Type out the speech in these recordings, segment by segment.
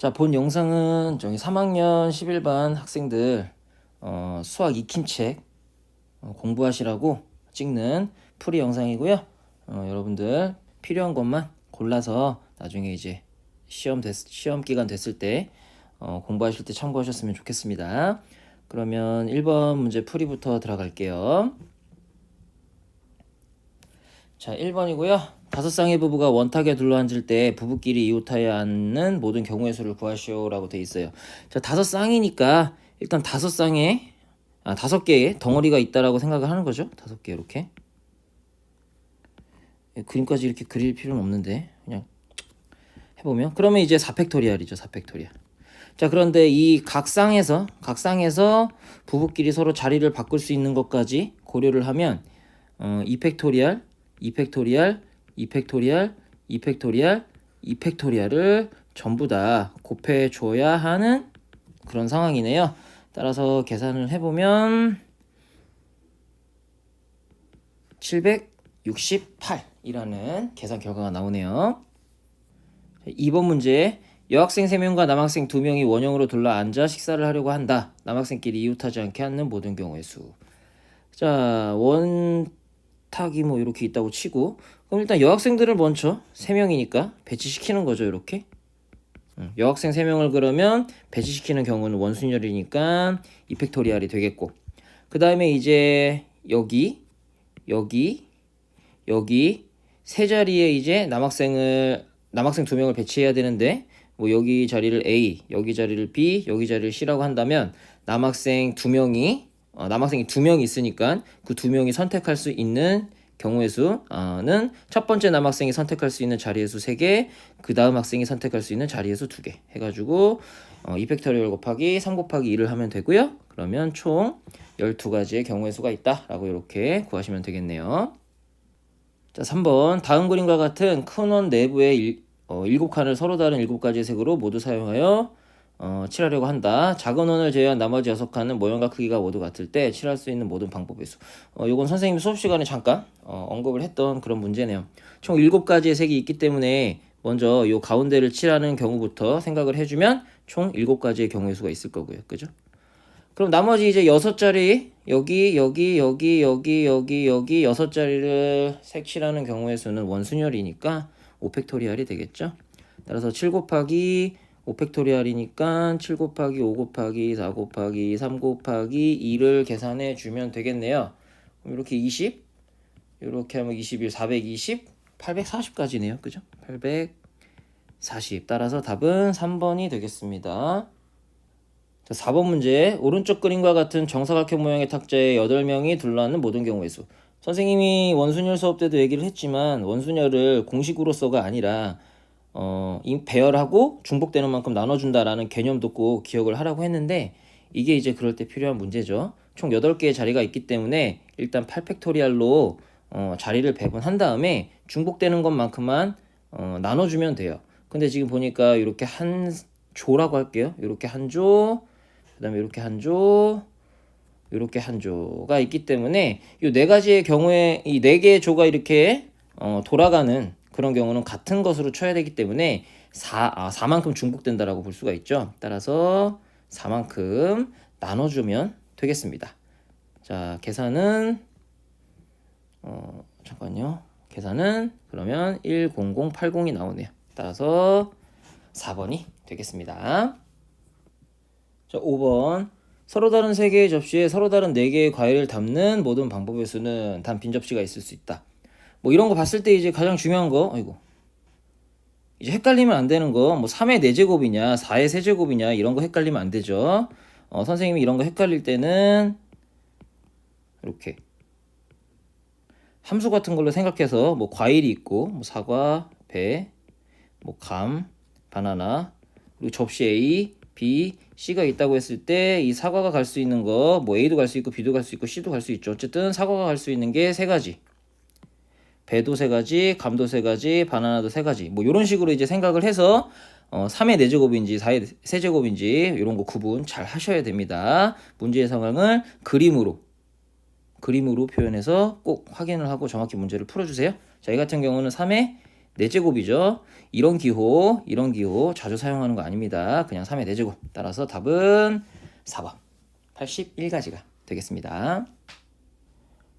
자, 본 영상은 저기 3학년 11반 학생들 수학 익힘책 공부하시라고 찍는 풀이 영상이고요. 여러분들 필요한 것만 골라서 나중에 이제 시험 기간 됐을 때 공부하실 때 참고하셨으면 좋겠습니다. 그러면 1번 문제 풀이부터 들어갈게요. 자, 1번이고요. 다섯 쌍의 부부가 원탁에 둘러앉을 때 부부끼리 이웃하여 앉는 모든 경우의 수를 구하시오라고 돼 있어요. 자, 다섯 쌍이니까 일단 다섯 개의 덩어리가 있다라고 생각을 하는 거죠. 다섯 개 이렇게. 그림까지 이렇게 그릴 필요는 없는데 그냥 해보면 그러면 이제 4팩토리얼이죠. 4팩토리얼. 자, 그런데 이 각 쌍에서 부부끼리 서로 자리를 바꿀 수 있는 것까지 고려를 하면 2팩토리얼, 2팩토리얼, 2팩토리얼, 2팩토리얼, 2팩토리얼을 전부 다 곱해줘야 하는 그런 상황이네요. 따라서 계산을 해보면 768이라는 계산 결과가 나오네요. 2번 문제. 여학생 3명과 남학생 2명이 원형으로 둘러앉아 식사를 하려고 한다. 남학생끼리 이웃하지 않게 앉는 모든 경우의 수. 자, 원탁이 뭐 이렇게 있다고 치고 그럼 일단 여학생들을 먼저 3명이니까 배치시키는 거죠. 이렇게 여학생 3명을 그러면 배치시키는 경우는 원순열이니까 2팩토리얼이 되겠고, 그 다음에 이제 여기 세 자리에 이제 남학생 2명을 배치해야 되는데 뭐 여기 자리를 A, 여기 자리를 B, 여기 자리를 C라고 한다면 남학생이 2명이 있으니까 그 2명이 선택할 수 있는 경우의 수는 첫 번째 남학생이 선택할 수 있는 자리의 수 3개, 그 다음 학생이 선택할 수 있는 자리의 수 2개 해가지고 2팩토리얼 곱하기 3 곱하기 2를 하면 되고요. 그러면 총 12가지의 경우의 수가 있다 라고 이렇게 구하시면 되겠네요. 자, 3번. 다음 그림과 같은 큰 원 내부에 7칸을 서로 다른 7가지의 색으로 모두 사용하여 칠하려고 한다. 작은 원을 제외한 나머지 6칸은 모형과 크기가 모두 같을 때 칠할 수 있는 모든 방법의 수. 요건 선생님이 수업 시간에 잠깐 언급을 했던 그런 문제네요. 총 7가지의 색이 있기 때문에 먼저 요 가운데를 칠하는 경우부터 생각을 해주면 총 7가지의 경우의 수가 있을 거고요. 그죠? 그럼 나머지 이제 6자리 여기 6자리를 색칠하는 경우의 수는 원순열이니까 5팩토리얼이 되겠죠. 따라서 7 곱하기 5팩토리얼이니까 7 곱하기 5 곱하기 4 곱하기 3 곱하기 2를 계산해 주면 되겠네요. 그럼 이렇게 20, 이렇게 하면 21, 420, 840까지네요. 그죠? 840. 따라서 답은 3번이 되겠습니다. 자, 4번 문제. 오른쪽 그림과 같은 정사각형 모양의 탁자에 8명이 둘러앉는 모든 경우의 수. 선생님이 원순열 수업 때도 얘기를 했지만 원순열을 공식으로서가 아니라 배열하고 중복되는 만큼 나눠준다라는 개념도 꼭 기억을 하라고 했는데 이게 이제 그럴 때 필요한 문제죠. 총 8개의 자리가 있기 때문에 일단 8팩토리얼로 자리를 배분한 다음에 중복되는 것만큼만 나눠주면 돼요. 근데 지금 보니까 이렇게 한 조라고 할게요. 이렇게 한 조, 그 다음에 이렇게 한 조, 이렇게 한 조가 있기 때문에 이 4가지의 경우에 이 4개의 조가 이렇게 돌아가는 그런 경우는 같은 것으로 쳐야 되기 때문에 4만큼 중복된다라고 볼 수가 있죠. 따라서 4만큼 나눠주면 되겠습니다. 자, 계산은 잠깐요. 계산은 그러면 10080이 나오네요. 따라서 4번이 되겠습니다. 자, 5번. 서로 다른 3개의 접시에 서로 다른 4개의 과일을 담는 모든 방법의 수는 단 빈 접시가 있을 수 있다. 뭐 이런 거 봤을 때 이제 가장 중요한 거, 이제 헷갈리면 안 되는 거, 뭐 3의 4제곱이냐, 4의 세제곱이냐 이런 거 헷갈리면 안 되죠. 선생님이 이런 거 헷갈릴 때는 이렇게 함수 같은 걸로 생각해서 뭐 과일이 있고, 뭐 사과, 배, 뭐 감, 바나나, 그리고 접시 A, B, C가 있다고 했을 때 이 사과가 갈 수 있는 거 뭐 A도 갈 수 있고 B도 갈 수 있고 C도 갈 수 있죠. 어쨌든 사과가 갈 수 있는 게 3가지, 배도 3가지, 감도 3가지, 바나나도 3가지 뭐 이런 식으로 이제 생각을 해서 3의 4제곱인지 4의 세제곱인지 이런 거 구분 잘 하셔야 됩니다. 문제의 상황을 그림으로 표현해서 꼭 확인을 하고 정확히 문제를 풀어주세요. 자, 이 같은 경우는 3의 4제곱이죠. 이런 기호 자주 사용하는 거 아닙니다. 그냥 3의 4제곱. 따라서 답은 4번 81가지가 되겠습니다.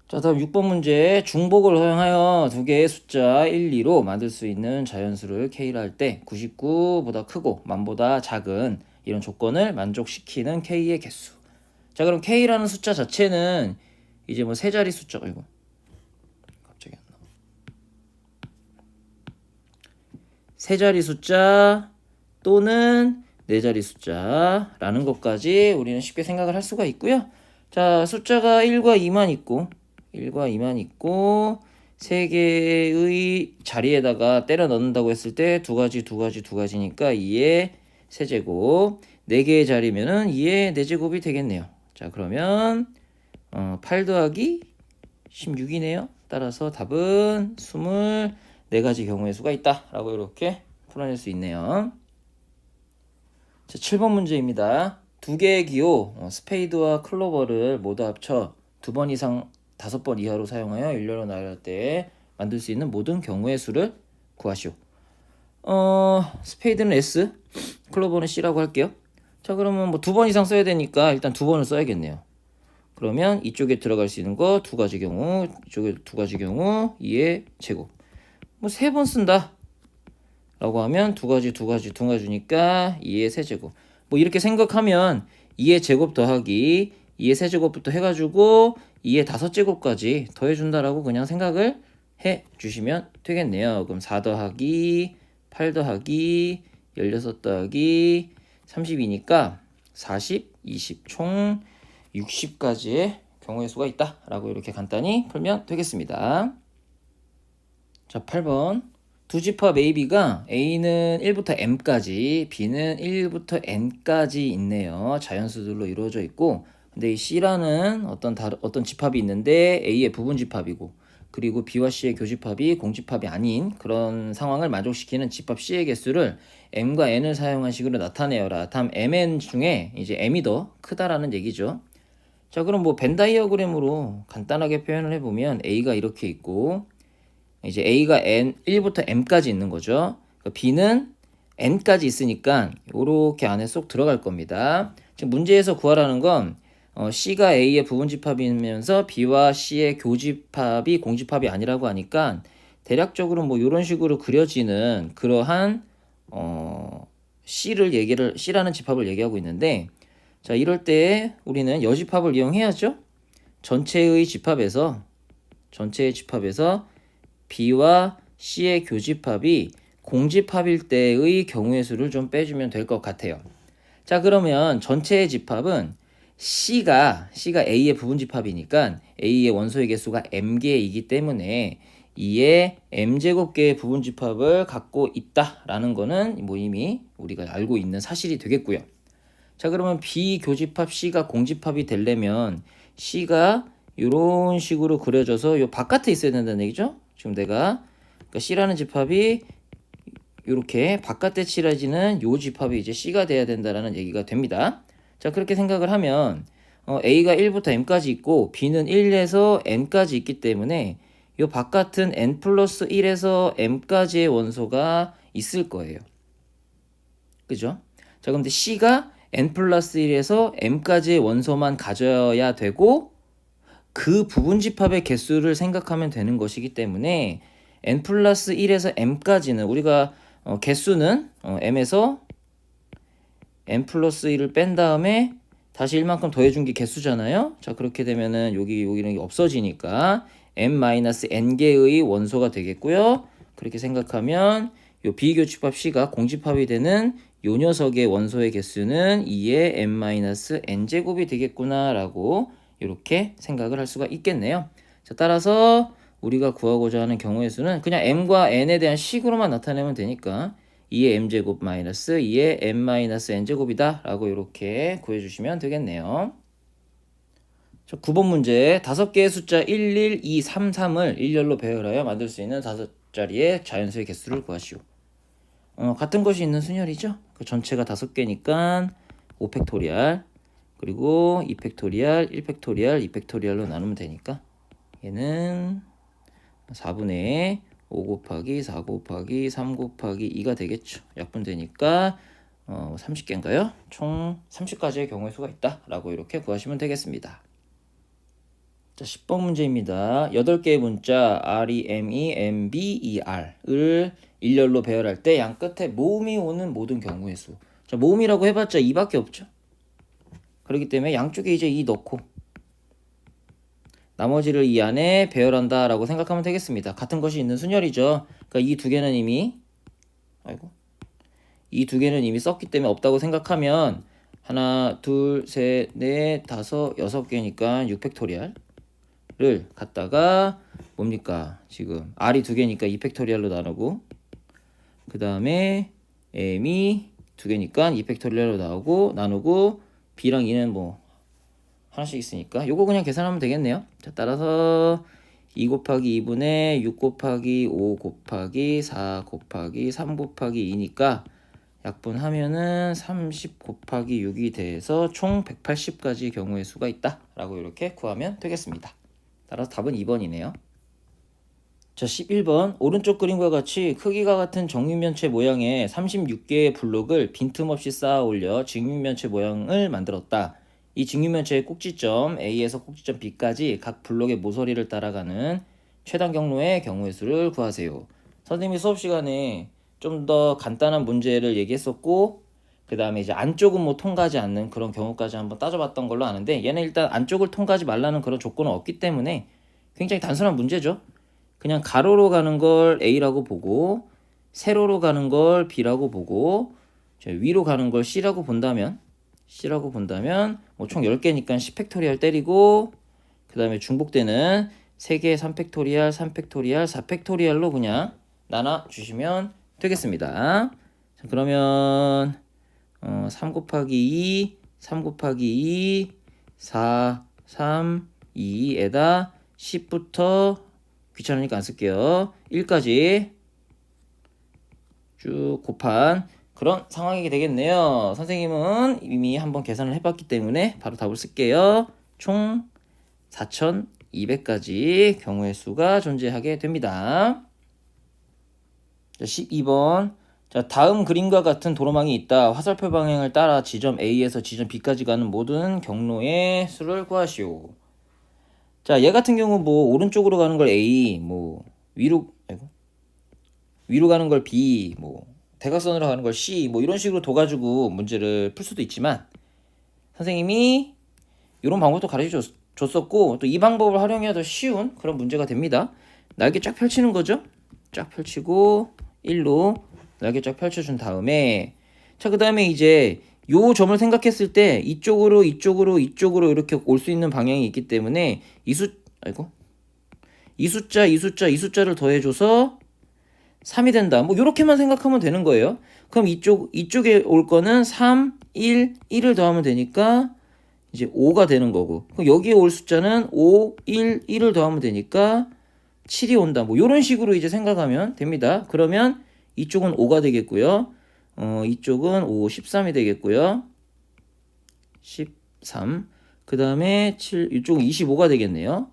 자, 다음 6번 문제. 중복을 허용하여 두 개의 숫자 1, 2로 만들 수 있는 자연수를 K라 할 때 99보다 크고 만보다 작은 이런 조건을 만족시키는 K의 개수. 자, 그럼 K라는 숫자 자체는 이제 뭐 세 자리 숫자가 이거 갑자기 안 나와. 세 자리 숫자 또는 네 자리 숫자라는 것까지 우리는 쉽게 생각을 할 수가 있고요. 자, 숫자가 1과 2만 있고 1과 2만 있고 세 개의 자리에다가 때려 넣는다고 했을 때 두 가지니까 2의 세제곱. 4개의 자리면은 2의 4제곱이 되겠네요. 자, 그러면 8 더하기 16이네요. 따라서 답은 24가지 경우의 수가 있다 라고 이렇게 풀어낼 수 있네요. 자, 7번 문제입니다. 두 개의 기호 스페이드와 클로버를 모두 합쳐 2번 이상 5번 이하로 사용하여 일렬로 나열할 때 만들 수 있는 모든 경우의 수를 구하시오. 스페이드는 S, 클로버는 C라고 할게요. 자, 그러면 뭐 2번 이상 써야 되니까 일단 2번을 써야겠네요. 그러면 이쪽에 들어갈 수 있는 거 2가지 경우, 이쪽에 2가지 경우 2의 제곱. 뭐 3번 쓴다 라고 하면 2가지니까 2의 세제곱. 뭐 이렇게 생각하면 2의 제곱 더하기 2의 세제곱부터 해가지고 2의 5제곱까지 더해준다라고 그냥 생각을 해주시면 되겠네요. 그럼 4 더하기 8 더하기 16 더하기 32니까 40, 20, 총 60가지의 경우의 수가 있다 라고 이렇게 간단히 풀면 되겠습니다. 자, 8번. 두 집합 AB가 A는 1부터 M까지, B는 1부터 N까지 있네요. 자연수들로 이루어져 있고, 근데 이 C라는 어떤 집합이 있는데 A의 부분 집합이고, 그리고 B와 C의 교집합이 공집합이 아닌 그런 상황을 만족시키는 집합 C의 개수를 M과 N을 사용한 식으로 나타내어라. 다음 MN 중에 이제 M이 더 크다라는 얘기죠. 자, 그럼 뭐 벤 다이어그램으로 간단하게 표현을 해보면 A가 이렇게 있고, 이제 A가 1부터 M까지 있는 거죠. B는 N까지 있으니까 이렇게 안에 쏙 들어갈 겁니다. 지금 문제에서 구하라는 건 C가 A의 부분집합이면서 B와 C의 교집합이 공집합이 아니라고 하니까 대략적으로 뭐 이런 식으로 그려지는 그러한 C라는 집합을 얘기하고 있는데, 자, 이럴 때 우리는 여집합을 이용해야죠. 전체의 집합에서 B와 C의 교집합이 공집합일 때의 경우의 수를 좀 빼주면 될 것 같아요. 자, 그러면 전체의 집합은 C가 A의 부분집합이니까 A의 원소의 개수가 M개이기 때문에 2의 M제곱개의 부분집합을 갖고 있다라는 거는 뭐 이미 우리가 알고 있는 사실이 되겠고요. 자, 그러면 B 교집합 C가 공집합이 되려면 C가 이런 식으로 그려져서 요 바깥에 있어야 된다는 얘기죠. 지금 그러니까 C라는 집합이 이렇게 바깥에 칠해지는 요 집합이 이제 C가 돼야 된다라는 얘기가 됩니다. 자, 그렇게 생각을 하면 A가 1부터 M까지 있고 B는 1에서 N까지 있기 때문에 요 바깥은 N 플러스 1에서 M까지의 원소가 있을 거예요. 그죠? 자, 그런데 C가 N 플러스 1에서 M까지의 원소만 가져야 되고 그 부분집합의 개수를 생각하면 되는 것이기 때문에 N 플러스 1에서 M까지는 우리가 개수는 M에서 N 플러스 1을 뺀 다음에 다시 1만큼 더해준 게 개수잖아요. 자, 그렇게 되면은 여기는 없어지니까 M-N개의 원소가 되겠고요. 그렇게 생각하면 요 비교집합 C가 공집합이 되는 요 녀석의 원소의 개수는 2의 M-N제곱이 되겠구나 라고 이렇게 생각을 할 수가 있겠네요. 자, 따라서 우리가 구하고자 하는 경우의 수는 그냥 M과 N에 대한 식으로만 나타내면 되니까 2의 M제곱 마이너스 2의 M-N제곱이다 라고 이렇게 구해주시면 되겠네요. 자, 9번 문제. 5개의 숫자 1, 1, 2, 3, 3을 일렬로 배열하여 만들 수 있는 5자리의 자연수의 개수를 구하시오. 같은 것이 있는 순열이죠. 그 전체가 5개니까 5팩토리얼 그리고 2팩토리얼, 1팩토리얼, 2팩토리얼로 나누면 되니까 얘는 4분의 5 곱하기 4 곱하기 3 곱하기 2가 되겠죠. 약분되니까 30개인가요? 총 30가지의 경우의 수가 있다 라고 이렇게 구하시면 되겠습니다. 자, 10번 문제입니다. 8개의 문자 REME, MBER을 일렬로 배열할 때 양 끝에 모음이 오는 모든 경우의 수. 자, 모음이라고 해봤자 2밖에 없죠. 그렇기 때문에 양쪽에 이제 2 넣고 나머지를 이 안에 배열한다 라고 생각하면 되겠습니다. 같은 것이 있는 순열이죠. 그러니까 이 두 개는 이미 썼기 때문에 없다고 생각하면 하나, 둘, 셋, 넷, 다섯, 6개니까 6팩토리얼을 갖다가 뭡니까? 지금 R이 2개니까 2팩토리얼로 나누고 그 다음에 M이 2개니까 2팩토리얼로 나누고 B랑 2는 뭐 하나씩 있으니까 요거 그냥 계산하면 되겠네요. 자, 따라서 2 곱하기 2분의 6 곱하기 5 곱하기 4 곱하기 3 곱하기 2니까 약분하면은 30 곱하기 6이 돼서 총 180가지 경우의 수가 있다 라고 이렇게 구하면 되겠습니다. 따라서 답은 2번이네요. 자, 11번 오른쪽 그림과 같이 크기가 같은 정육면체 모양의 36개의 블록을 빈틈없이 쌓아 올려 직육면체 모양을 만들었다. 이 직육면체의 꼭지점 A에서 꼭지점 B까지 각 블록의 모서리를 따라가는 최단 경로의 경우의 수를 구하세요. 선생님이 수업 시간에 좀 더 간단한 문제를 얘기했었고 그 다음에 이제 안쪽은 뭐 통과하지 않는 그런 경우까지 한번 따져봤던 걸로 아는데 얘는 일단 안쪽을 통과하지 말라는 그런 조건은 없기 때문에 굉장히 단순한 문제죠. 그냥 가로로 가는 걸 A라고 보고 세로로 가는 걸 B라고 보고 위로 가는 걸 C라고 본다면 뭐 총 10개니까 10팩토리얼 때리고 그 다음에 중복되는 3개 3팩토리얼 3팩토리얼 4팩토리얼로 그냥 나눠주시면 되겠습니다. 자, 그러면 3 곱하기 2 3 곱하기 2 4 3 2에다 10부터 귀찮으니까 안 쓸게요. 1까지 쭉 곱한 그런 상황이 되겠네요. 선생님은 이미 한번 계산을 해봤기 때문에 바로 답을 쓸게요. 총 4200가지 경우의 수가 존재하게 됩니다. 자, 12번. 자, 다음 그림과 같은 도로망이 있다. 화살표 방향을 따라 지점 A에서 지점 B까지 가는 모든 경로의 수를 구하시오. 자, 얘 같은 경우 뭐 오른쪽으로 가는 걸 A, 뭐 위로 가는 걸 B, 뭐 대각선으로 가는 걸 C, 뭐 이런 식으로 둬가지고 문제를 풀 수도 있지만 선생님이 이런 방법도 가르쳐 줬었고 또 이 방법을 활용해야 더 쉬운 그런 문제가 됩니다. 날개 쫙 펼치는 거죠. 쫙 펼치고 1로 날개 쫙 펼쳐준 다음에 자, 그 다음에 이제 요 점을 생각했을 때 이쪽으로 이렇게 올 수 있는 방향이 있기 때문에 이 숫자를 더해줘서 3이 된다. 뭐 이렇게만 생각하면 되는 거예요. 그럼 이쪽에 올 거는 3, 1, 1을 더하면 되니까 이제 5가 되는 거고. 그럼 여기에 올 숫자는 5, 1, 1을 더하면 되니까 7이 온다. 뭐 이런 식으로 이제 생각하면 됩니다. 그러면 이쪽은 5가 되겠고요. 이쪽은 5, 13이 되겠고요. 13. 그 다음에 7, 이쪽은 25가 되겠네요.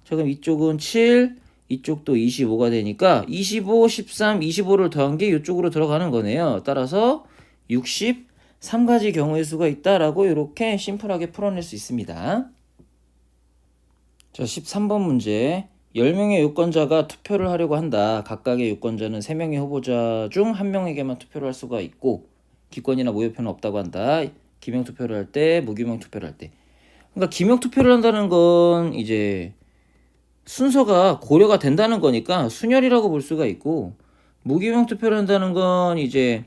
자, 그럼 이쪽은 7, 이쪽도 25가 되니까 25, 13, 25를 더한 게 이쪽으로 들어가는 거네요. 따라서 63가지 경우의 수가 있다라고 이렇게 심플하게 풀어낼 수 있습니다. 자, 13번 문제. 10명의 유권자가 투표를 하려고 한다. 각각의 유권자는 3명의 후보자 중 1명에게만 투표를 할 수가 있고 기권이나 무효표는 없다고 한다. 기명 투표를 할 때, 무기명 투표를 할 때. 그러니까 기명 투표를 한다는 건 이제 순서가 고려가 된다는 거니까 순열이라고 볼 수가 있고 무기명 투표를 한다는 건 이제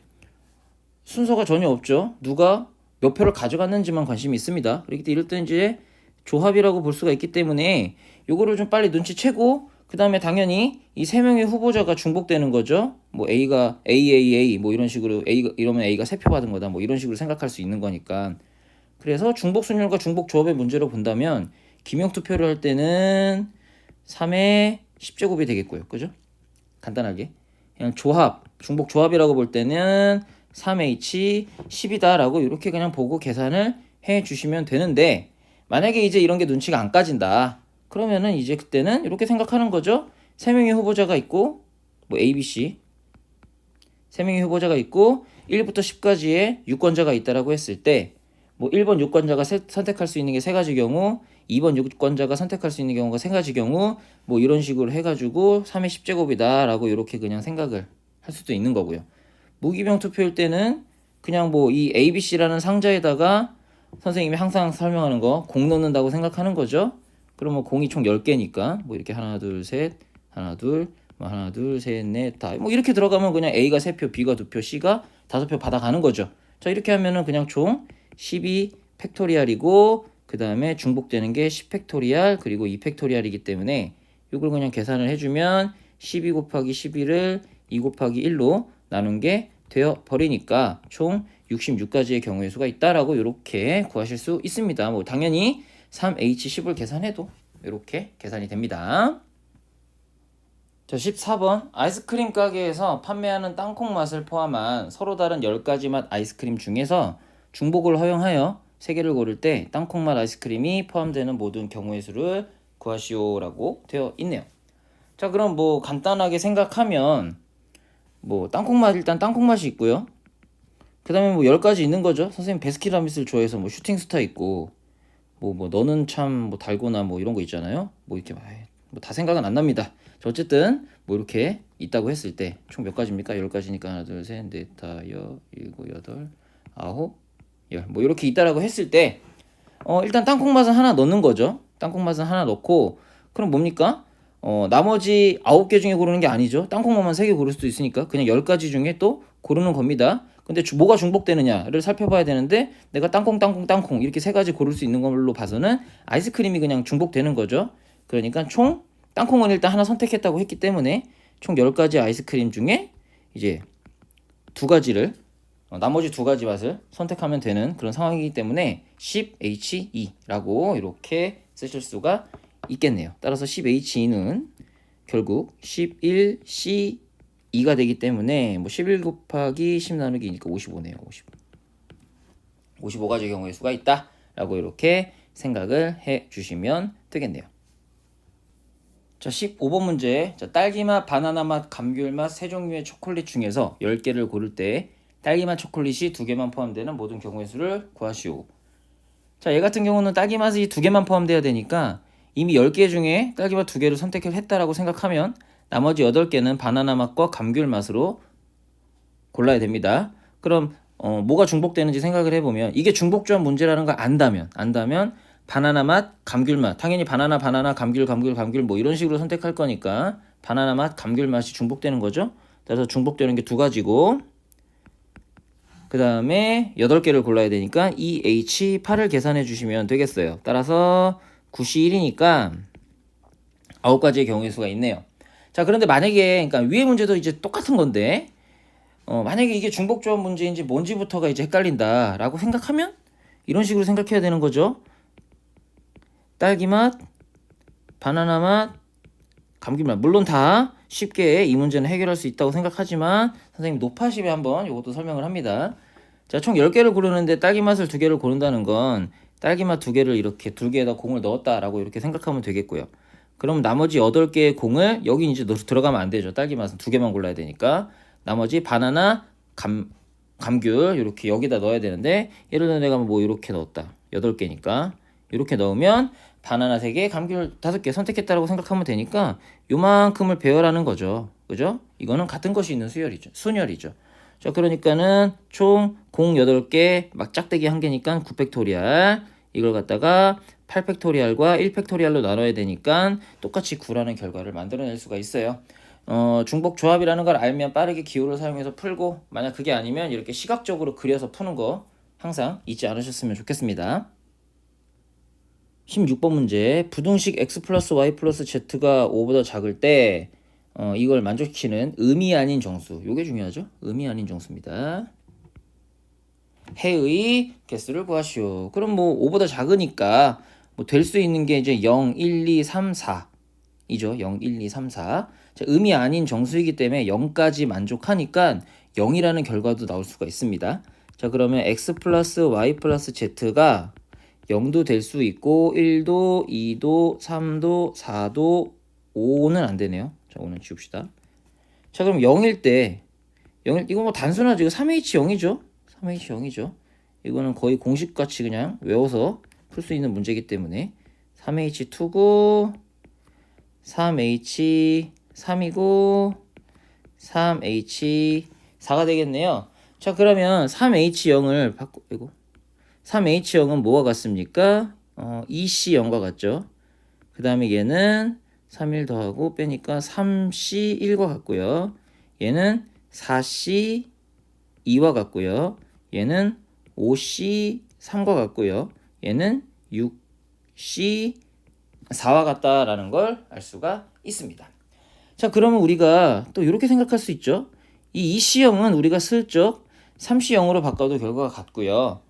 순서가 전혀 없죠. 누가 몇 표를 가져갔는지만 관심이 있습니다. 그렇기 때문에 이럴 때 이제 조합이라고 볼 수가 있기 때문에 요거를 좀 빨리 눈치채고 그 다음에 당연히 이 3명의 후보자가 중복되는 거죠. 뭐 A가 AAA 뭐 이런 식으로 이러면 A가 3표 받은 거다 뭐 이런 식으로 생각할 수 있는 거니까 그래서 중복 순열과 중복 조합의 문제로 본다면 기명 투표를 할 때는 3의 10제곱이 되겠고요. 그죠? 간단하게 그냥 중복 조합이라고 볼 때는 3H 10이다 라고 이렇게 그냥 보고 계산을 해 주시면 되는데 만약에 이제 이런 게 눈치가 안 까진다. 그러면은 이제 그때는 이렇게 생각하는 거죠. 3명의 후보자가 있고 뭐 A, B, C 세 명의 후보자가 있고 1부터 10까지의 유권자가 있다라고 했을 때 뭐 1번 유권자가 선택할 수 있는 게 세 가지 경우, 2번 유권자가 선택할 수 있는 경우가 세 가지 경우, 뭐 이런 식으로 해가지고 3의 10제곱이다 라고 이렇게 그냥 생각을 할 수도 있는 거고요. 무기명 투표일 때는 그냥 뭐 이 ABC라는 상자에다가 선생님이 항상 설명하는 거 공 넣는다고 생각하는 거죠. 그럼 뭐 공이 총 10개니까 뭐 이렇게 하나 둘 셋 하나 둘 뭐 하나 둘 셋 넷 다 뭐 이렇게 들어가면 그냥 A가 3표 B가 2표 C가 5표 받아가는 거죠. 자 이렇게 하면은 그냥 총 12 팩토리얼이고 그 다음에 중복되는 게 10 팩토리얼 그리고 2 팩토리얼이기 때문에 이걸 그냥 계산을 해주면 12 곱하기 11을 2 곱하기 1로 나눈 게 되어 버리니까 총 66가지의 경우의 수가 있다라고 이렇게 구하실 수 있습니다. 뭐 당연히 3H10을 계산해도 이렇게 계산이 됩니다. 자, 14번 아이스크림 가게에서 판매하는 땅콩 맛을 포함한 서로 다른 10가지 맛 아이스크림 중에서 중복을 허용하여 3개를 고를 때 땅콩 맛 아이스크림이 포함되는 모든 경우의 수를 구하시오라고 되어 있네요. 자, 그럼 뭐 간단하게 생각하면 뭐 땅콩 맛 일단 땅콩 맛이 있고요. 그 다음에 뭐 10가지 있는 거죠. 선생님 베스킨라빈스를 좋아해서 뭐 슈팅스타 있고 뭐 너는 참 뭐 달고나 뭐 이런 거 있잖아요. 뭐 이렇게 뭐 다 생각은 안 납니다. 자, 어쨌든 뭐 이렇게 있다고 했을 때 총 몇 가지입니까? 10가지니까 하나 둘 셋 넷 다 여 일곱 여덟 아홉 열 뭐 이렇게 있다라고 했을 때 일단 땅콩 맛은 하나 넣는 거죠. 땅콩 맛은 하나 넣고 그럼 뭡니까? 나머지 9개 중에 고르는 게 아니죠. 땅콩 맛만 3개 고를 수도 있으니까 그냥 10가지 중에 또 고르는 겁니다. 근데 뭐가 중복되느냐를 살펴봐야 되는데 내가 땅콩 이렇게 3가지 고를 수 있는 걸로 봐서는 아이스크림이 그냥 중복되는 거죠. 그러니까 총 땅콩은 일단 하나 선택했다고 했기 때문에 총 10가지 아이스크림 중에 이제 2가지를 나머지 2가지 맛을 선택하면 되는 그런 상황이기 때문에 10He2라고 이렇게 쓰실 수가 있겠네요. 따라서 10He2는 결국 11C2가 되기 때문에 뭐 11 곱하기 10 나누기 2니까 55네요. 55가지 경우의 수가 있다 라고 이렇게 생각을 해 주시면 되겠네요. 자, 15번 문제. 자, 딸기맛, 바나나맛, 감귤맛 세 종류의 초콜릿 중에서 10개를 고를 때 딸기맛 초콜릿이 2개만 포함되는 모든 경우의 수를 구하시오. 자, 얘 같은 경우는 딸기맛이 2개만 포함돼야 되니까 이미 10개 중에 딸기맛 2개를 선택을 했다라고 생각하면 나머지 8개는 바나나맛과 감귤맛으로 골라야 됩니다. 그럼 뭐가 중복되는지 생각을 해보면 이게 중복조합 문제라는 걸 안다면 바나나맛, 감귤맛 당연히 바나나, 감귤 뭐 이런 식으로 선택할 거니까 바나나맛, 감귤맛이 중복되는 거죠. 그래서 중복되는 게 2가지고 그 다음에 8개를 골라야 되니까 EH8을 계산해 주시면 되겠어요. 따라서 91이니까 9가지의 경우의 수가 있네요. 자, 그런데 만약에 그러니까 위의 문제도 이제 똑같은 건데 만약에 이게 중복조합 문제인지 뭔지부터가 이제 헷갈린다라고 생각하면 이런 식으로 생각해야 되는 거죠. 딸기맛, 바나나맛, 감귤맛 물론 다 쉽게 이 문제는 해결할 수 있다고 생각하지만 선생님 노파십에 한번 이것도 설명을 합니다. 자, 총 10개를 고르는데 딸기맛을 2개를 고른다는 건 딸기맛 2개를 이렇게 2개에다 공을 넣었다라고 이렇게 생각하면 되겠고요. 그럼 나머지 8개의 공을 여기 이제 들어가면 안 되죠. 딸기맛은 2개만 골라야 되니까 나머지 바나나, 감귤 이렇게 여기다 넣어야 되는데 예를 들어 내가 뭐 이렇게 넣었다. 8개니까 이렇게 넣으면 바나나 3개, 감귤 5개 선택했다라고 생각하면 되니까 요만큼을 배열하는 거죠. 그죠? 이거는 같은 것이 있는 순열이죠. 자, 그러니까는 총 공 8개, 막 짝대기 1개니까 9팩토리얼. 이걸 갖다가 8팩토리얼과 1팩토리얼로 나눠야 되니까 똑같이 9라는 결과를 만들어낼 수가 있어요. 중복 조합이라는 걸 알면 빠르게 기호를 사용해서 풀고 만약 그게 아니면 이렇게 시각적으로 그려서 푸는 거 항상 잊지 않으셨으면 좋겠습니다. 16번 문제. 부등식 x 플러스 y 플러스 z가 5보다 작을 때 이걸 만족시키는 의미 아닌 정수. 요게 중요하죠. 의미 아닌 정수입니다. 해의 개수를 구하시오. 그럼 뭐 5보다 작으니까 뭐 될 수 있는 게 이제 0, 1, 2, 3, 4 이죠. 0, 1, 2, 3, 4. 자, 의미 아닌 정수이기 때문에 0까지 만족하니까 0이라는 결과도 나올 수가 있습니다. 자, 그러면 x 플러스 y 플러스 z가 0도 될 수 있고 1도, 2도, 3도, 4도, 5는 안 되네요. 자, 5는 지웁시다. 자, 그럼 0일 때, 0일, 이거 뭐 단순하죠. 이거 3H 0이죠. 3H 0이죠. 이거는 거의 공식같이 그냥 외워서 풀 수 있는 문제이기 때문에 3H 2고 3H 3이고 3H 4가 되겠네요. 자, 그러면 3H0을 바꾸고 3H0은 뭐와 같습니까? EC0과 같죠. 그 다음에 얘는 3일 더하고 빼니까 3C1과 같고요. 얘는 4C2와 같고요. 얘는 5C3과 같고요. 얘는 6C4와 같다라는 걸 알 수가 있습니다. 자, 그러면 우리가 또 이렇게 생각할 수 있죠. 이 EC0은 우리가 슬쩍 3C0으로 바꿔도 결과가 같고요.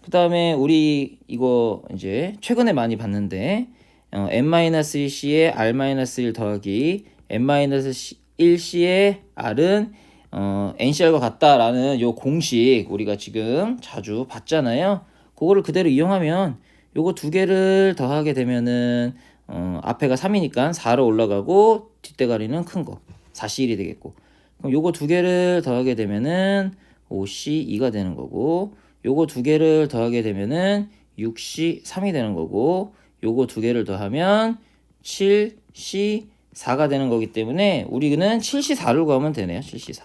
그 다음에 우리 이거 이제 최근에 많이 봤는데 n-1c에 r-1 더하기 n-1c의 r은 ncr과 같다라는 요 공식 우리가 지금 자주 봤잖아요. 그거를 그대로 이용하면 요거 두 개를 더하게 되면은 앞에가 3이니까 4로 올라가고 뒷대가리는 큰 거 4C1이 되겠고, 그럼 요거 두 개를 더하게 되면은 5C2가 되는 거고, 요거 두 개를 더하게 되면은 6C3이 되는 거고, 요거 두 개를 더하면 7C4가 되는 거기 때문에 우리는 7C4를 구하면 되네요. 7C4.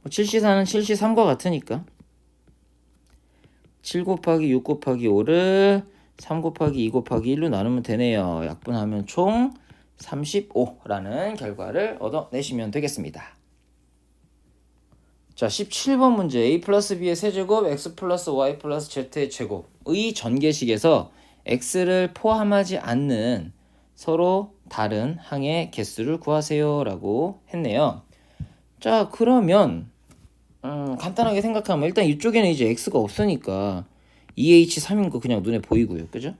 7C4는 7C3과 같으니까 7 곱하기 6 곱하기 5를 3 곱하기 2 곱하기 1로 나누면 되네요. 약분하면 총 35라는 결과를 얻어내시면 되겠습니다. 자, 17번 문제. a 플러스 b의 세제곱 x 플러스 y 플러스 z의 제곱의 전개식에서 x를 포함하지 않는 서로 다른 항의 개수를 구하세요 라고 했네요. 자, 그러면 간단하게 생각하면 일단 이쪽에는 이제 x가 없으니까 2h3인 거 그냥 눈에 보이고요. 그죠?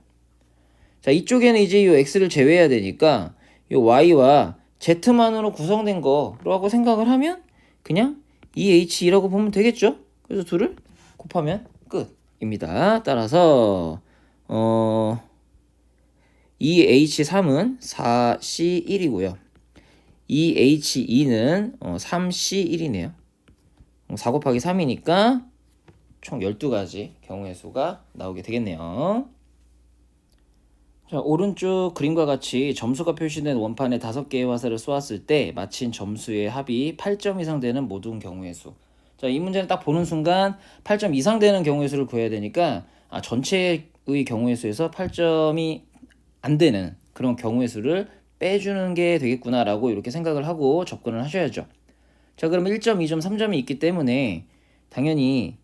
자, 이쪽에는 이제 이 x를 제외해야 되니까 이 y와 z만으로 구성된 거라고 생각을 하면 그냥 2h2라고 보면 되겠죠? 그래서 둘을 곱하면 끝입니다. 따라서 2h3은 4c1이고요. 2h2는 3c1이네요. 4 곱하기 3이니까 총 12가지 경우의 수가 나오게 되겠네요. 자, 오른쪽 그림과 같이 점수가 표시된 원판에 5개의 화살을 쏘았을 때 마친 점수의 합이 8점 이상 되는 모든 경우의 수. 자, 이 문제는 딱 보는 순간 8점 이상 되는 경우의 수를 구해야 되니까 전체의 경우의 수에서 8점이 안 되는 그런 경우의 수를 빼주는 게 되겠구나라고 이렇게 생각을 하고 접근을 하셔야죠. 자, 그럼 1점, 2점, 3점이 있기 때문에 당연히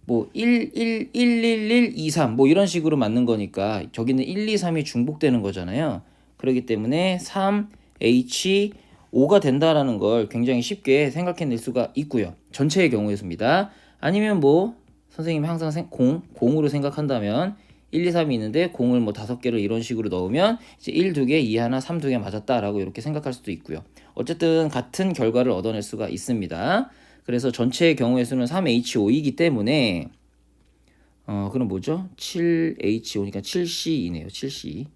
뭐 1, 1, 1, 1, 1, 2, 3 뭐 이런 식으로 맞는 거니까 저기는 1, 2, 3이 중복되는 거잖아요. 그렇기 때문에 3, H, 5가 된다라는 걸 굉장히 쉽게 생각해낼 수가 있고요. 전체의 경우의 수입니다. 아니면 뭐 선생님이 항상 공으로 생각한다면 1, 2, 3이 있는데 공을 뭐 5개를 이런 식으로 넣으면 이제 1, 2개, 2 하나, 3, 2개 맞았다라고 이렇게 생각할 수도 있고요. 어쨌든 같은 결과를 얻어낼 수가 있습니다. 그래서 전체의 경우의 수는 3H5이기 때문에 그럼 뭐죠? 7H5니까 7C2네요. 7C.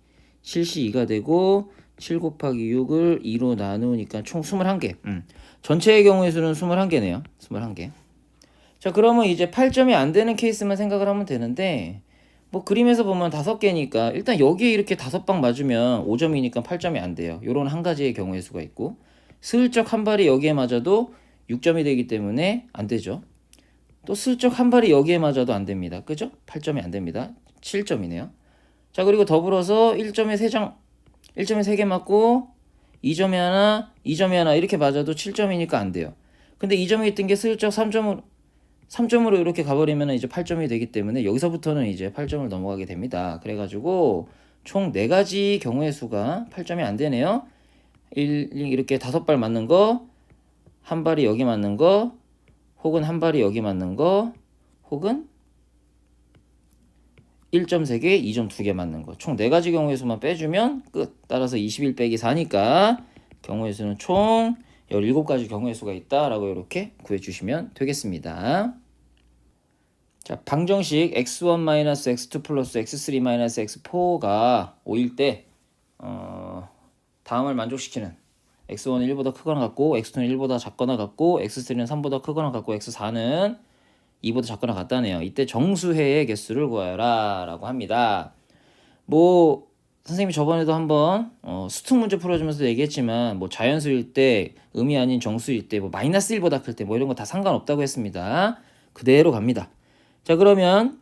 7C2가 되고 7 곱하기 6을 2로 나누니까 총 21개. 전체의 경우의 수는 21개네요. 21개. 자, 그러면 이제 8점이 안 되는 케이스만 생각을 하면 되는데 뭐 그림에서 보면 5개니까 일단 여기에 이렇게 5방 맞으면 5점이니까 8점이 안 돼요. 요런 한 가지의 경우의 수가 있고, 슬쩍 한 발이 여기에 맞아도 6점이 되기 때문에 안 되죠. 또 슬쩍 한 발이 여기에 맞아도 안 됩니다. 그죠? 8점이 안 됩니다. 7점이네요. 자, 그리고 더불어서 1점에 3개 맞고 2점에 하나, 2점에 하나 이렇게 맞아도 7점이니까 안 돼요. 근데 2점이 있던 게 슬쩍 3점으로 이렇게 가버리면 이제 8점이 되기 때문에 여기서부터는 이제 8점을 넘어가게 됩니다. 그래가지고 총 4가지 경우의 수가 8점이 안 되네요. 이렇게 5발 맞는 거, 한 발이 여기 맞는 거, 혹은 한 발이 여기 맞는 거, 혹은 1점 3개, 2점 2개 맞는 거. 총 4가지 경우의 수만 빼주면 끝. 따라서 21 빼기 4니까 경우의 수는 총 17가지 경우의 수가 있다라고 이렇게 구해주시면 되겠습니다. 자, 방정식 x1-x2 플러스 x3-x4가 5일 때 다음을 만족시키는 x1은 1보다 크거나 같고 x2는 1보다 작거나 같고 x3는 3보다 크거나 같고 x4는 2보다 작거나 같다네요. 이때 정수해의 개수를 구하여라 라고 합니다. 뭐 선생님이 저번에도 한번 수특 문제 풀어주면서 얘기했지만 뭐 자연수일 때, 음이 아닌 정수일 때, 뭐 마이너스 1보다 클 때 뭐 이런 거 다 상관없다고 했습니다. 그대로 갑니다. 자, 그러면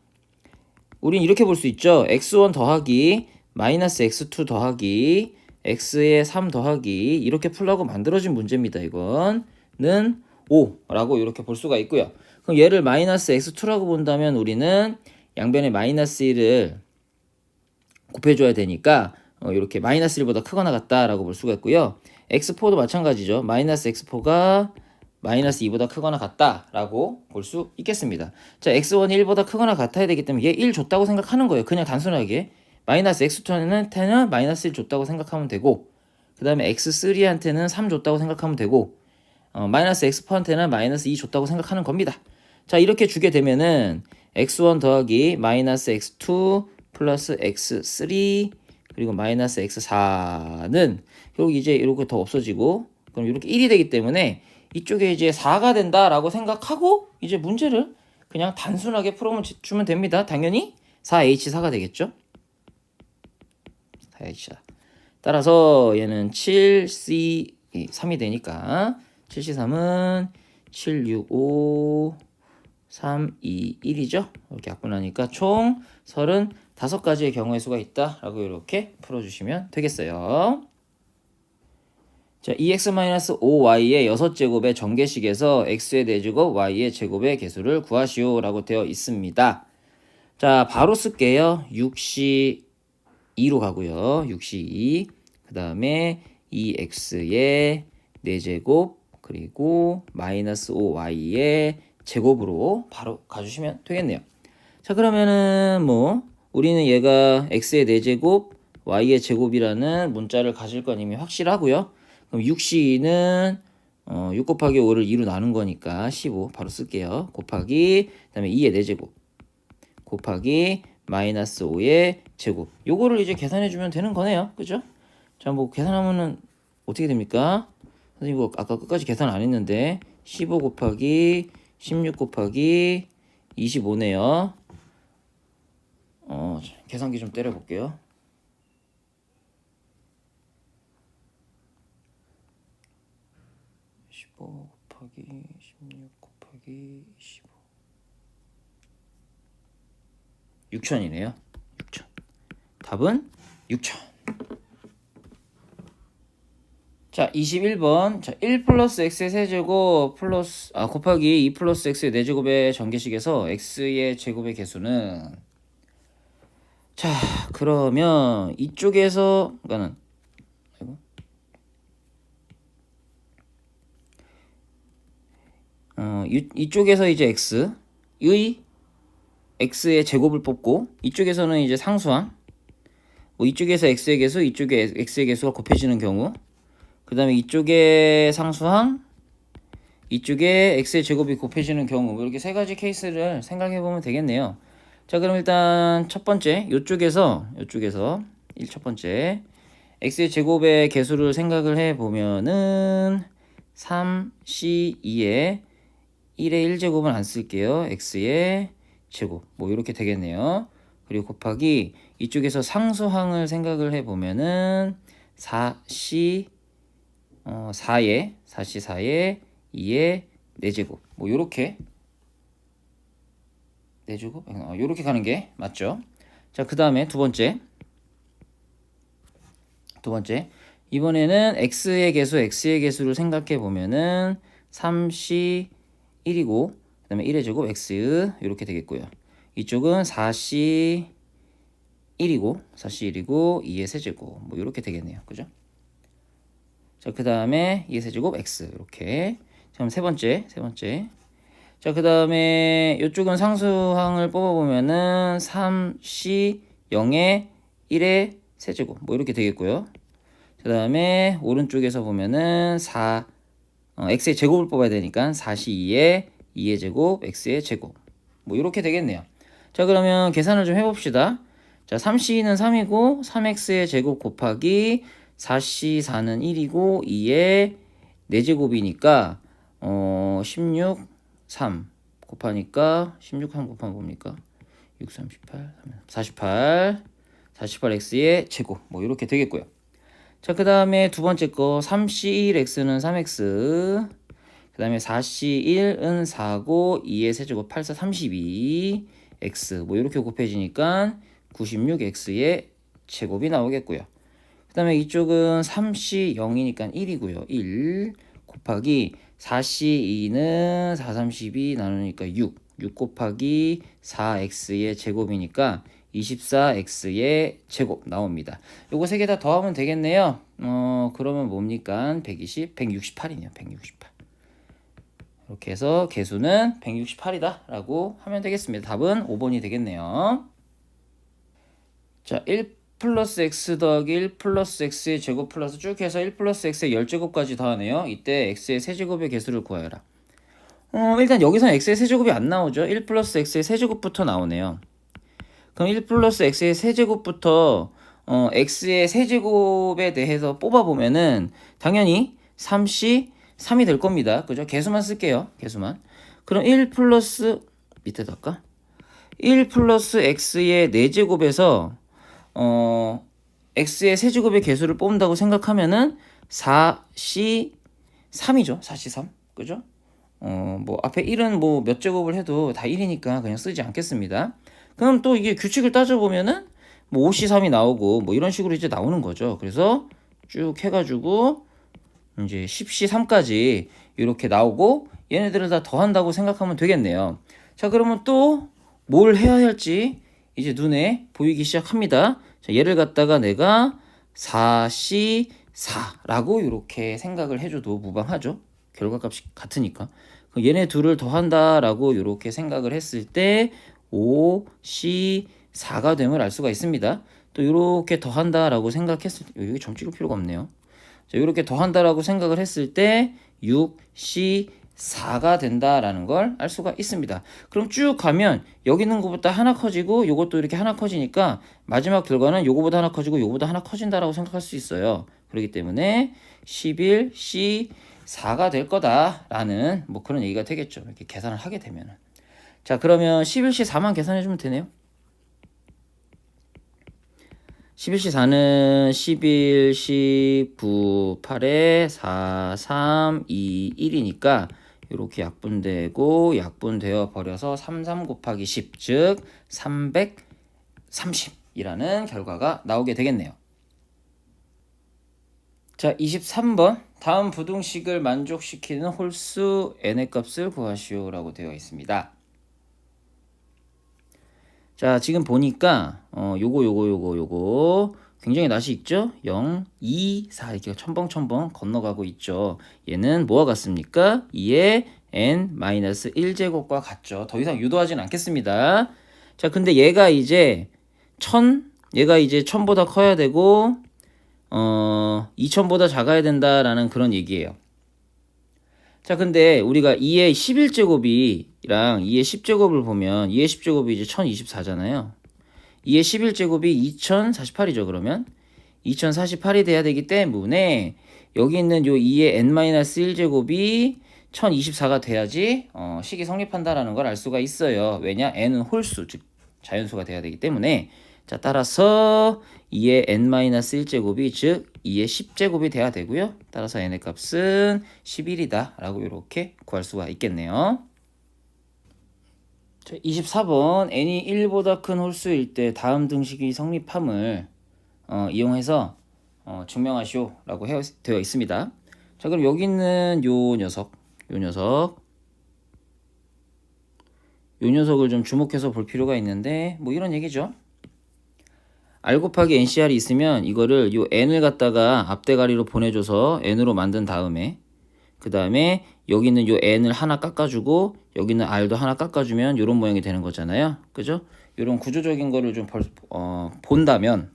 우린 이렇게 볼 수 있죠. x1 더하기 마이너스 x2 더하기 x의 3 더하기 이렇게 풀라고 만들어진 문제입니다. 이거는 5라고 이렇게 볼 수가 있고요. 그럼 얘를 마이너스 x2라고 본다면 우리는 양변에 마이너스 1을 곱해줘야 되니까 이렇게 마이너스 1보다 크거나 같다라고 볼 수가 있고요. x4도 마찬가지죠. 마이너스 x4가 마이너스 2보다 크거나 같다라고 볼 수 있겠습니다. 자, x1이 1보다 크거나 같아야 되기 때문에 얘 1 줬다고 생각하는 거예요. 그냥 단순하게 마이너스 x2한테는 마이너스 1 줬다고 생각하면 되고, 그 다음에 x3한테는 3 줬다고 생각하면 되고, 마이너스 x4한테는 마이너스 2 줬다고 생각하는 겁니다. 자, 이렇게 주게 되면은 x1 더하기 마이너스 x2 플러스 x3 그리고 마이너스 x4는 여기 이제 이렇게 더 없어지고, 그럼 이렇게 1이 되기 때문에 이쪽에 이제 4가 된다라고 생각하고 이제 문제를 그냥 단순하게 풀어주면 됩니다. 당연히 4h4가 되겠죠. 4h4. 따라서 얘는 7c 3이 되니까 7c3은 7, 6, 5, 3, 2, 1이죠. 이렇게 약분하니까 총 35가지의 경우의 수가 있다라고 이렇게 풀어주시면 되겠어요. 자, 2x-5y의 6제곱의 전개식에서 x의 4제곱, y의 제곱의 개수를 구하시오 라고 되어 있습니다. 자, 바로 쓸게요. 6c 2로 가고요. 6c 2. 그 다음에 2x의 4제곱 그리고 마이너스 5y의 제곱으로 바로 가주시면 되겠네요. 자, 그러면은 뭐 우리는 얘가 x의 4제곱, y의 제곱이라는 문자를 가질 건 이미 확실하고요. 그럼 6c는 6 곱하기 5를 2로 나눈 거니까 15 바로 쓸게요. 곱하기 그다음에 2의 4제곱 곱하기 마이너스 5의 제곱. 요거를 이제 계산해 주면 되는 거네요. 그죠? 자, 뭐 계산하면은 어떻게 됩니까? 선생님 이거 아까 끝까지 계산 안 했는데 15 곱하기 16 곱하기 25네요. 계산기 좀 때려 볼게요. 15 곱하기 16 곱하기 25 6,000이네요. 6,000. 답은 6,000. 자, 21번. 자, 1 플러스 x의 세제곱 플러스 곱하기 2 플러스 x의 4제곱의 전개식에서 x의 제곱의 개수는, 자, 그러면 이쪽에서 그러니까는 이쪽에서 이제 x의 제곱을 뽑고 이쪽에서는 이제 상수항, 뭐 이쪽에서 x의 개수, 이쪽에 x의 개수가 곱해지는 경우, 그 다음에 이쪽에 상수항, 이쪽에 x의 제곱이 곱해지는 경우, 이렇게 세 가지 케이스를 생각해 보면 되겠네요. 자, 그럼 일단 첫 번째 요쪽에서 첫 번째 x의 제곱의 개수를 생각을 해 보면은 3c2에 1의 1제곱은 안 쓸게요. x의 제곱 뭐 이렇게 되겠네요. 그리고 곱하기 이쪽에서 상수항을 생각을 해 보면은 4c 4의 2의 4제곱 뭐 요렇게 4제곱 요렇게 가는 게 맞죠? 자, 그 다음에 두 번째 이번에는 x의 개수를 생각해 보면은 3c 1이고 그 다음에 1의 제곱 x 이렇게 되겠고요. 이쪽은 4c 1이고 2의 세제곱 뭐 이렇게 되겠네요. 그죠? 자, 그 다음에 2의 세제곱 x 이렇게. 그럼 세 번째. 자, 그 다음에 이쪽은 상수항을 뽑아보면은 3c 0의 1의 세제곱 뭐 이렇게 되겠고요. 그 다음에 오른쪽에서 보면은 x의 제곱을 뽑아야 되니까 4c2의 2의 제곱 x의 제곱 뭐 이렇게 되겠네요. 자, 그러면 계산을 좀 해봅시다. 자, 3c는 3이고 3x의 제곱 곱하기 4C4는 1이고 2의 4제곱이니까 16, 3 곱하니까 16, 3 곱하면 뭡니까? 6, 38, 48 48x의 제곱 뭐 이렇게 되겠고요. 자, 그 다음에 두 번째 거 3C1x는 3x, 그 다음에 4C1은 4고 2의 세제곱 8, 4, 32x 뭐 이렇게 곱해지니까 96x의 제곱이 나오겠고요. 그 다음에 이쪽은 3C0이니까 1이고요. 1 곱하기 4C2는 4, 32 나누니까 6 곱하기 4x의 제곱이니까 24x의 제곱 나옵니다. 요거 세 개 다 더하면 되겠네요. 그러면 뭡니까? 120, 168이네요. 168. 이렇게 해서 개수는 168이다 라고 하면 되겠습니다. 답은 5번이 되겠네요. 자, 1 플러스 x 더하기 1 플러스 x의 제곱 플러스 쭉 해서 1 플러스 x의 10제곱까지 더하네요. 이때 x의 세제곱의 개수를 구하여라. 일단 여기서는 x의 세제곱이 안 나오죠. 1 플러스 x의 세제곱부터 나오네요. 그럼 1 플러스 x의 세제곱부터 x의 세제곱에 대해서 뽑아보면은 당연히 3c3이 될 겁니다. 그죠? 개수만 쓸게요. 개수만. 그럼 1 플러스 밑에다 할까? 1 플러스 x의 4제곱에서 x의 세제곱의 개수를 뽑는다고 생각하면은 4c3이죠. 4c3. 그죠? 뭐 앞에 1은 뭐 몇 제곱을 해도 다 1이니까 그냥 쓰지 않겠습니다. 그럼 또 이게 규칙을 따져보면은 뭐 5c3이 나오고 뭐 이런 식으로 이제 나오는 거죠. 그래서 쭉 해가지고 이제 10c3까지 이렇게 나오고 얘네들을 다 더한다고 생각하면 되겠네요. 자, 그러면 또 뭘 해야 할지 이제 눈에 보이기 시작합니다. 자, 얘를 갖다가 내가 4c4라고 이렇게 생각을 해줘도 무방하죠. 결과값이 같으니까. 얘네 둘을 더한다라고 이렇게 생각을 했을 때 5c4가 됨을 알 수가 있습니다. 또 이렇게 더한다라고 생각했을 때 여기 점 찍을 필요가 없네요. 자, 이렇게 더한다라고 생각을 했을 때 6c4가 된다라는 걸 알 수가 있습니다. 그럼 쭉 가면 여기 있는 것보다 하나 커지고 요것도 이렇게 하나 커지니까 마지막 결과는 요거보다 하나 커지고 요거보다 하나 커진다라고 생각할 수 있어요. 그렇기 때문에 11c4가 될 거다라는 뭐 그런 얘기가 되겠죠. 이렇게 계산을 하게 되면은. 자, 그러면 11c4만 계산해주면 되네요. 11c4는 11, 10, 9, 8에 4, 3, 2, 1이니까 이렇게 약분되고 약분되어 버려서 3, 3 곱하기 10, 즉 330이라는 결과가 나오게 되겠네요. 자, 23번 다음 부등식을 만족시키는 홀수 n의 값을 구하시오라고 되어 있습니다. 자, 지금 보니까 요거 굉장히 낯이 익죠? 0, 2, 4 이렇게 첨벙첨벙 건너가고 있죠. 얘는 뭐와 같습니까? 2의 n-1제곱과 같죠. 더 이상 유도하진 않겠습니다. 자, 근데 얘가 이제 1000보다 커야 되고 2000보다 작아야 된다라는 그런 얘기예요. 자, 근데 우리가 2의 11제곱이랑 2의 10제곱을 보면 2의 10제곱이 이제 1024잖아요. 2의 11제곱이 2048이죠. 그러면 2048이 돼야 되기 때문에 여기 있는 요 2의 n-1제곱이 1024가 돼야지 식이 성립한다라는 걸 알 수가 있어요. 왜냐? n은 홀수, 즉 자연수가 돼야 되기 때문에. 자, 따라서 2의 n-1제곱이 즉 2의 10제곱이 돼야 되고요. 따라서 n의 값은 11이다 라고 이렇게 구할 수가 있겠네요. 자, 24번 n이 1보다 큰 홀수일 때 다음 등식이 성립함을 이용해서 증명하시오 라고 되어 있습니다. 자, 그럼 여기 있는 요 녀석을 좀 주목해서 볼 필요가 있는데 뭐 이런 얘기죠. r 곱하기 ncr이 있으면 이거를 요 n을 갖다가 앞대가리로 보내줘서 n으로 만든 다음에 그 다음에 여기 있는 요 n을 하나 깎아주고 여기 있는 r도 하나 깎아주면 요런 모양이 되는 거잖아요. 그죠? 요런 구조적인 거를 좀 본다면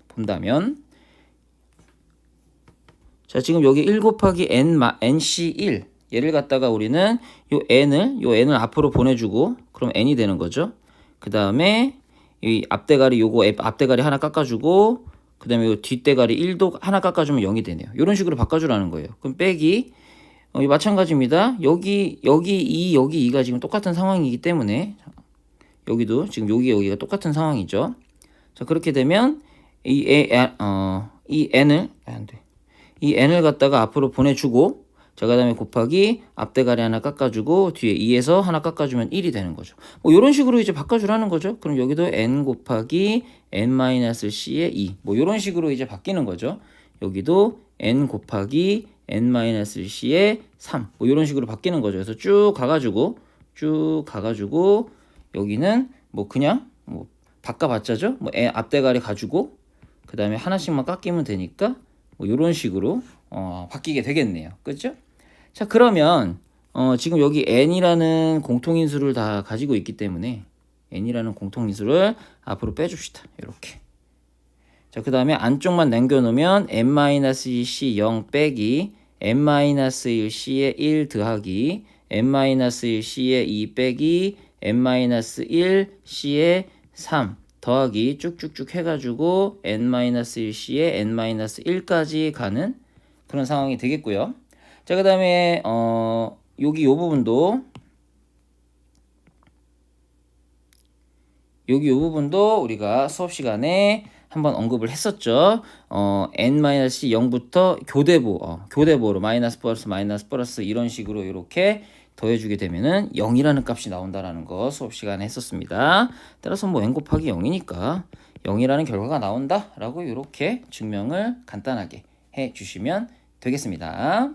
자, 지금 여기 1 곱하기 nc1 얘를 갖다가 우리는 요 n을 앞으로 보내주고 그럼 n이 되는 거죠. 그 다음에 이 앞대가리 요거 앞대가리 하나 깎아주고 그 다음에 요 뒷대가리 1도 하나 깎아주면 0이 되네요. 이런 식으로 바꿔주라는 거예요. 그럼 빼기 마찬가지입니다. 여기 2, 여기 2가 지금 똑같은 상황이기 때문에 여기도 지금 여기가 똑같은 상황이죠. 자, 그렇게 되면 이 n을 갖다가 앞으로 보내주고, 자, 그 다음에 곱하기 앞대가리 하나 깎아주고 뒤에 2에서 하나 깎아주면 1이 되는 거죠. 뭐 이런 식으로 이제 바꿔주라는 거죠. 그럼 여기도 n 곱하기 n-c의 2, 뭐 이런 식으로 이제 바뀌는 거죠. 여기도 n 곱하기 n-c의 3, 뭐 이런 식으로 바뀌는 거죠. 그래서 쭉 가가지고 여기는 뭐 그냥 뭐 바꿔봤자죠. 뭐 앞대가리 가지고 그 다음에 하나씩만 깎이면 되니까 뭐 이런 식으로 바뀌게 되겠네요. 그렇죠? 자, 그러면 지금 여기 n이라는 공통인수를 다 가지고 있기 때문에 n이라는 공통인수를 앞으로 빼줍시다. 이렇게. 자, 그 다음에 안쪽만 남겨놓으면 n-c 0 빼기 n-1c의 1 더하기 n-1c의 2 빼기 n-1c의 3 더하기 쭉쭉쭉 해가지고 n-1c의 n-1까지 가는 그런 상황이 되겠고요. 자, 그 다음에 여기 요 부분도 우리가 수업 시간에 한번 언급을 했었죠. n-0부터 교대보로 마이너스 플러스 이런 식으로 이렇게 더해주게 되면은 0이라는 값이 나온다라는 거 수업 시간에 했었습니다. 따라서 뭐 n 곱하기 0이니까 0이라는 결과가 나온다라고 이렇게 증명을 간단하게 해주시면 되겠습니다.